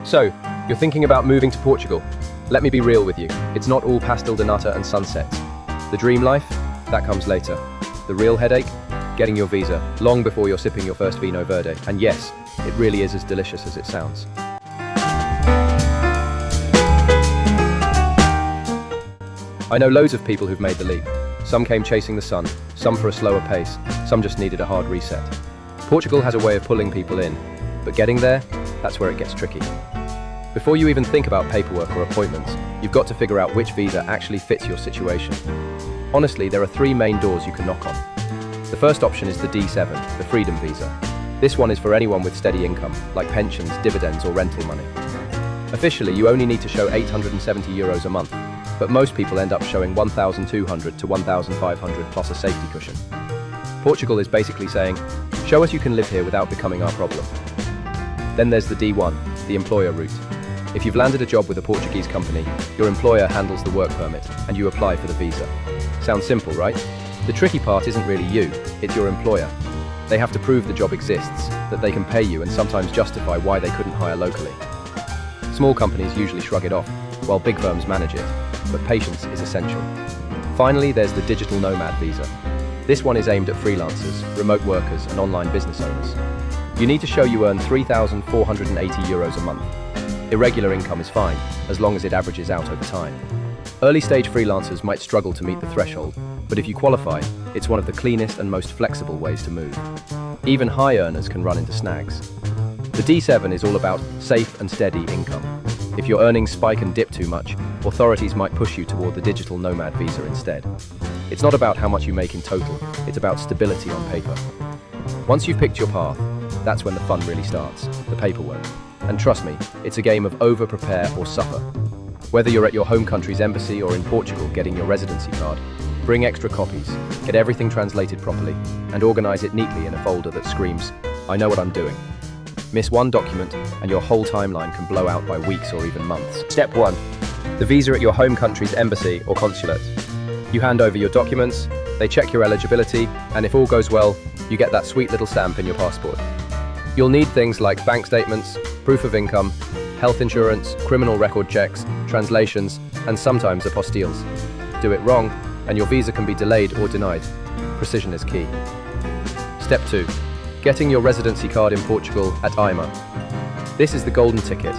So, you're thinking about moving to Portugal. Let me be real with you. It's not all pastel de nata and sunsets. The dream life? That comes later. The real headache? Getting your visa, long before you're sipping your first vino verde. And yes, it really is as delicious as it sounds. I know loads of people who've made the leap. Some came chasing the sun, some for a slower pace, some just needed a hard reset. Portugal has a way of pulling people in, but getting there, that's where it gets tricky. Before you even think about paperwork or appointments, you've got to figure out which visa actually fits your situation. Honestly, there are three main doors you can knock on. The first option is the D7, the Freedom Visa. This one is for anyone with steady income, like pensions, dividends or rental money. Officially, you only need to show €870 a month, but most people end up showing 1,200 to 1,500 plus a safety cushion. Portugal is basically saying, show us you can live here without becoming our problem. Then there's the D1, the employer route. If you've landed a job with a Portuguese company, your employer handles the work permit and you apply for the visa. Sounds simple, right? The tricky part isn't really you, it's your employer. They have to prove the job exists, that they can pay you and sometimes justify why they couldn't hire locally. Small companies usually shrug it off, while big firms manage it, but patience is essential. Finally, there's the digital nomad visa. This one is aimed at freelancers, remote workers and online business owners. You need to show you earn €3,480 a month. Irregular income is fine, as long as it averages out over time. Early-stage freelancers might struggle to meet the threshold, but if you qualify, it's one of the cleanest and most flexible ways to move. Even high earners can run into snags. The D7 is all about safe and steady income. If your earnings spike and dip too much, authorities might push you toward the digital nomad visa instead. It's not about how much you make in total, it's about stability on paper. Once you've picked your path, that's when the fun really starts, the paperwork. And trust me, it's a game of over-prepare or suffer. Whether you're at your home country's embassy or in Portugal getting your residency card, bring extra copies, get everything translated properly, and organize it neatly in a folder that screams, I know what I'm doing. Miss one document, and your whole timeline can blow out by weeks or even months. Step 1. The visa at your home country's embassy or consulate. You hand over your documents, they check your eligibility, and if all goes well, you get that sweet little stamp in your passport. You'll need things like bank statements, proof of income, health insurance, criminal record checks, translations, and sometimes apostilles. Do it wrong, and your visa can be delayed or denied. Precision is key. Step 2. Getting your residency card in Portugal at IMA. This is the golden ticket.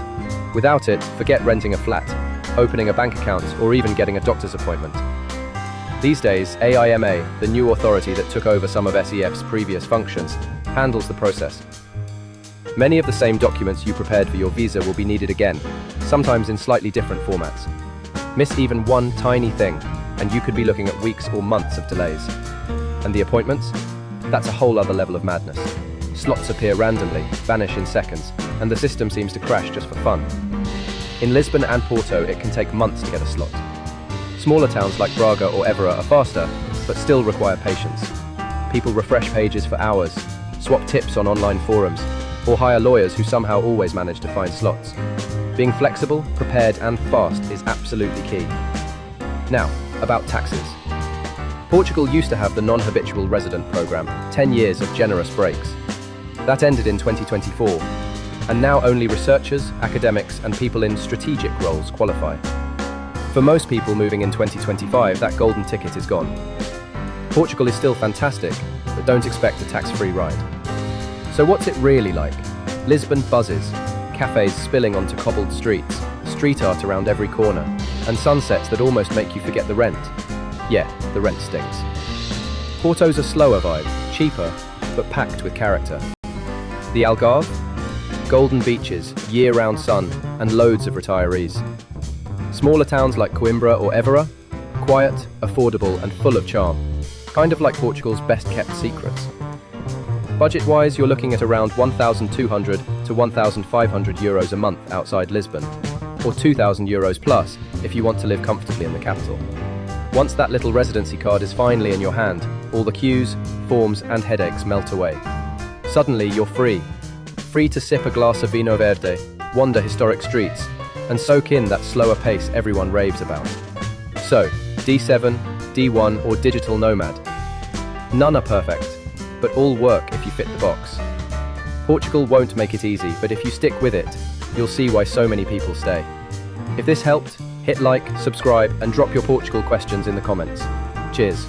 Without it, forget renting a flat, opening a bank account, or even getting a doctor's appointment. These days, AIMA, the new authority that took over some of SEF's previous functions, handles the process. Many of the same documents you prepared for your visa will be needed again, sometimes in slightly different formats. Miss even one tiny thing, and you could be looking at weeks or months of delays. And the appointments? That's a whole other level of madness. Slots appear randomly, vanish in seconds, and the system seems to crash just for fun. In Lisbon and Porto, it can take months to get a slot. Smaller towns like Braga or Évora are faster, but still require patience. People refresh pages for hours, swap tips on online forums, or hire lawyers who somehow always manage to find slots. Being flexible, prepared, and fast is absolutely key. Now, about taxes. Portugal used to have the non-habitual resident program, 10 years of generous breaks. That ended in 2024, and now only researchers, academics, and people in strategic roles qualify. For most people moving in 2025, that golden ticket is gone. Portugal is still fantastic, but don't expect a tax-free ride. So what's it really like? Lisbon buzzes, cafes spilling onto cobbled streets, street art around every corner, and sunsets that almost make you forget the rent. Yeah, the rent stings. Porto's a slower vibe, cheaper, but packed with character. The Algarve? Golden beaches, year-round sun, and loads of retirees. Smaller towns like Coimbra or Évora? Quiet, affordable, and full of charm. Kind of like Portugal's best-kept secrets. Budget-wise, you're looking at around €1,200 to €1,500 a month outside Lisbon, or €2,000 plus if you want to live comfortably in the capital. Once that little residency card is finally in your hand, all the queues, forms, and headaches melt away. Suddenly, you're free. Free to sip a glass of vino verde, wander historic streets, and soak in that slower pace everyone raves about. So, D7, D1, or digital nomad? None are perfect, but all work if you fit the box. Portugal won't make it easy, but if you stick with it, you'll see why so many people stay. If this helped, hit like, subscribe, and drop your Portugal questions in the comments. Cheers.